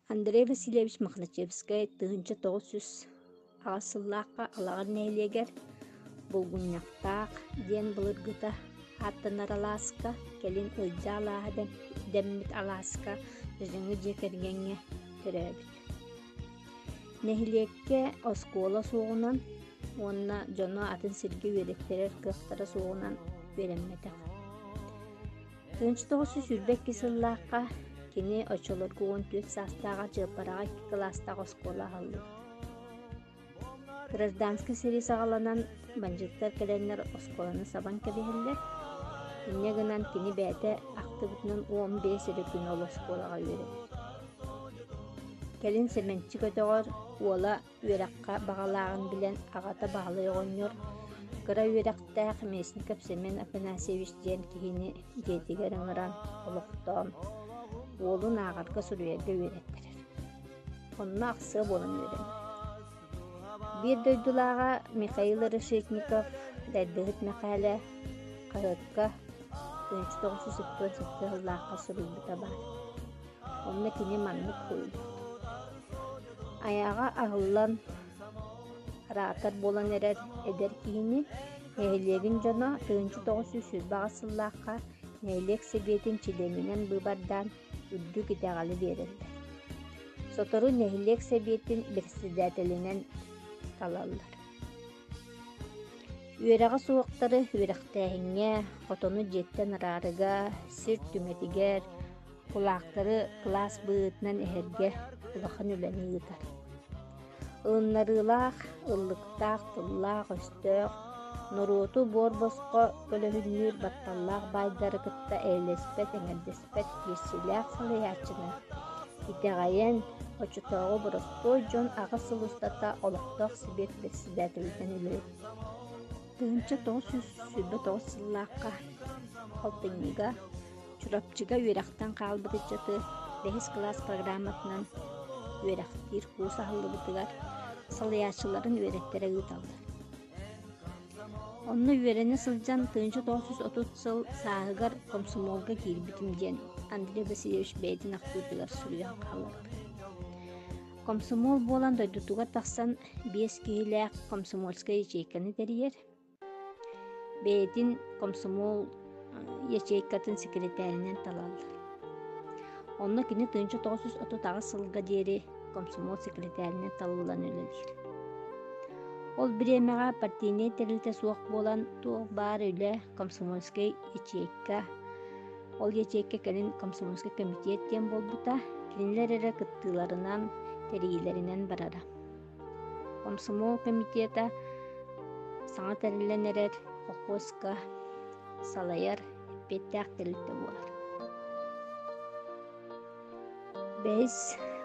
Андрей Васильевич Махначевский тыынча 900 аҕасыллаахха алаҕар нэһилиэгэр булгунньахтаах диэн былыргыта ааттанар алааска кэлин ыалдьа алааһа дэммит алааска дьаҗаҥы дьиэ кэргэҥҥэ төрөөбүт. Нэһилиэккэ оскуола суоҕунан уонна дьоно атын сиргэ үөрэттерэр кыахтара суоҕунан үөрэммэтэх. Тыынча 900 үрбэкки сыллаахха кини очолоргуун түөт саастааҕа дьыаппараҕа 2 класстаах оскуола аһаллыбыт. Гражданский сири саҕаланан бандьыттар кэлэннэр оскуоланы сабан кэбиһэллэр. Инне гынан кини бээтэ ахтыбытынан 15 эрэ күн ол оскуолаҕа үөрэбит. Кэлин семенчи көтөҕөр уола үөрэххэ баҕалааҕын билэн аҕата баҕалай оҕонньор кыра үөрэхтээх Местников Семен Афанасьевич диэн киһини диэтигэр ыҥыран олохтоон уолун ааҕарга суруйарга үөреттерэр. Онно ахсыа буолан үөрэм. Биир дойдулааҕа Михаил Решетников дайдыгыт мэхээлэ хаһыакка 1977 сыллаахха суруйбута баар. Онно кини маннык хуйбут. Аяға аһыллан араатар буолан эрэр эдэр киһини нэһилиэгин дьоно 1900 сүрбаҕа сыллаахха нэһилиэк себиэтин чиленинэн быыбардаан үрдүк итэҕали биэрэллэр. Сотору нэһилиэк себиэтин председателинэн талаллар. Үөрэҕэ суоқтары үөрэхтээһиҥҥэ, хотону дьиэттэн араарыга, сир түҥэтигэр, кулаактары класс быытынан эһэргэ улахан үлэни ыытар. Ыыннарыылаах, ыллыктаах, тыллаах, өстөөх, норуоту буор босхо көлөһүннүүр батталлаах баайдары кытта эйлеспэт, эҥэрдэспэт киирсилээх салыйааччына итэҕэйэн очутооҕу боростой дьон аҕа сылустата олохтоох сибиэт председателитэн үлэбит. Тыынча 900 сүрбэ 9 сыллаахха холтыҥҥыга чурапчыга үөрэхтэн хаалбытыччаты 5 класс программатынан үөрэхтиир куус аһыллыбытыгар салыяаччыларын үөрэттерэ ыыталлар. Онно үөрэни сылдьан 1930 сыл сааһыгар комсомолга киирбитим диэн Андрей Васильевич бэйэтин ахтыытыгар суруйан хаалларбыт. Комсомол буолан дойдутугар тахсан 5 киһилээх комсомольская ячейканы тэрийэр. Бэйэтин комсомол ячейкатын секретаринен талаллар. Онно кини 1930 сылга диэри комсомол секретаринен талылан үлэлир. Ол биремэҕэ партийный тэрилтэ суох буолан туох баар үлэ комсомольская ячейка. Ол ячейка кэлин комсомольская комитет диэн болбута, кинилэр эрэ кыттыыларынан тэриилэринэн барара. Комсомол комитета саҥа тэриллэн эрэр колхозка салайар эппиэттээх тэрилтэ буолар. Бэйс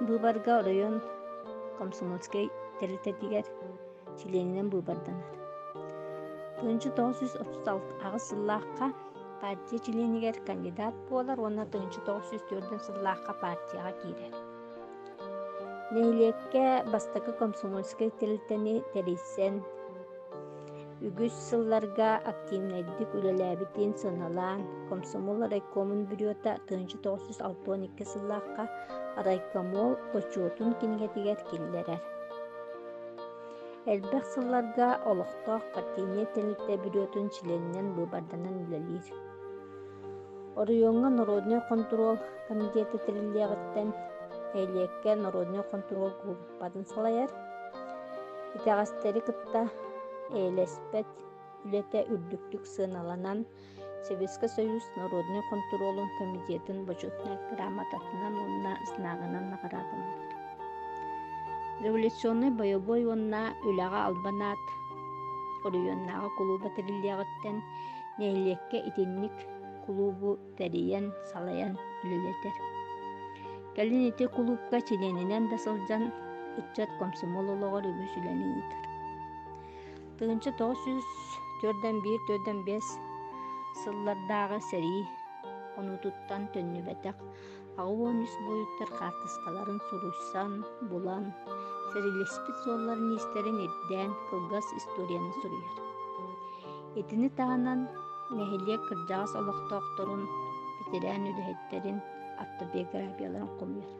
быыбарга район комсомольскай тэрилтэтигэр чиленинэн быыбарданар. 1936 сыллаахха партия чиленигэр кандидат буолар, уонна 1904 сыллаахха партияға киирэр. Нэһилиэккэ бастакы комсомольскай тэрилтэни тэрийсэн үгүс сылларга активнайдык үлэлээбитин сыналаан комсомол райкомун бюрета 1962 сыллаахха райкомол почетун кинигэтигэр киллэрэр. Элбэх сылларга олохтоох партийный тэрилтэ бюретун чиленинэн быыбарданан үлэлиир. Орыйоҥҥа Народный контрол комитеты тэриллиэҕиттэн нэһилиэккэ Народный контрол группатын салайар. Итэҕэстери кытта эйлеспэт үлэтэ үрдүктүк сыналанан Советский Союз Народный контролун комитетин почетная грамотатынан уонна знагынан нахаратыннар. Революционный боевой уонна үлэҕэ албанаат орыйуоннааҕа кулууба тэриллиэҕиттэн нэһилиэккэ итинник кулуубу тэриийэн салайан үлэлэтэр. Кэлин ити кулуупка чиленинэн да сылдьан ыччат комсомол олоҕор үгүс үлэни ыытар. 1904-5 сыллардааҕы сэрии онутуттан төннүбэтэх аҕуонүс буйуттар хаартыскаларын суруйсан, булан, сэрилеспит суолларын истерин ирдээн кылгас историяны суруйар. Итини таанан нэһилиэк кырдьаҕас олохтоохторун ветеран үлэһиттерин автобиографияларын хомуйар.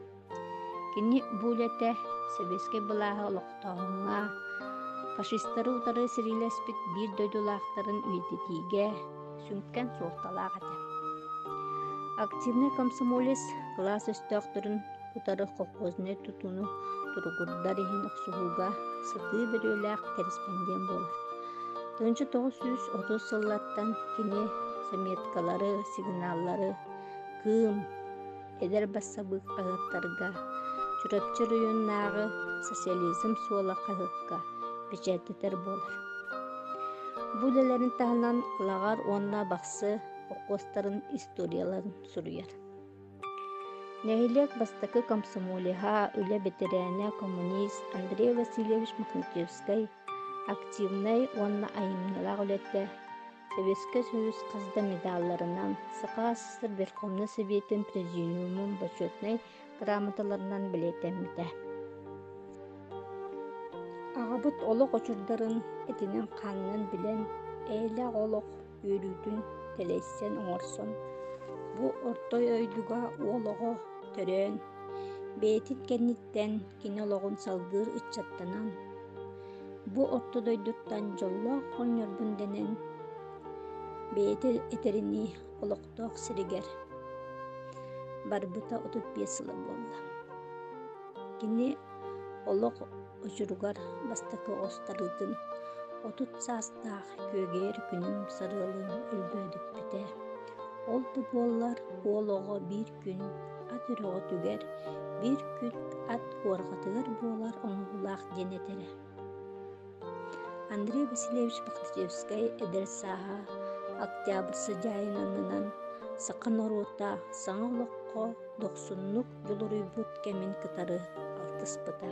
Кини булете себеске былаһы олохтоһуҥа фашисттары утары сирилэспит биир дойдулаахтарын үйдетиге сүнккен суолталаах этэ. Активный комсомолец класс өстөөхтөрүн утары колхозный тутуну туругурдар иһин охсуһууга сытыы бөрүөлээх корреспондент буолар. 1930 сыллаттан кини заметкалары, сигналлары кыым эдер бассабык агыттарга чурапчы районнаагы социализм суола каһыкка печаттетер буолар. Бу дэлэрин таһынан лагар уонна бахсы оккостарын историяларын суруяр. Нэһилиэк бастакы комсомолиха үлэ бетерээне коммунист Андрей Васильевич Махнатьевскай активнай уонна айымнылаах үлэтэ Советский Союз казда медалларынан, Саха СССР Верховный Советин Президиумун почетный грамоталарынан билетэммитэ. Агабыт олох очурдарын этинен ханнын билен эйлэ олох үйрүтүн телессен оңорсон. Бу ортой өйдуга олого төрөн бетин кенниттен кинологун салгыр ыччаттанан. Бу ортодойдуттан жоллоох онньорбун денен бети этерини олохтоох сиригер барбыта 35 сыла болла. Кини олох очуругар бастакы остарытын 30 саастаах көөгер күнүм сарылын өлбөдүппүтэ. Ол да боллар олого bir күн ат үрөҕө түгер, bir күн ат куорҕатыгар буолар оҥулаах денетере. Андрей Васильевич Махнатьевскай эдер сааһа Октябрьсы жайынанынан сакан оруота саҥа олоххо 90-нук жолоруйбут кэмин кытары алтыспыта.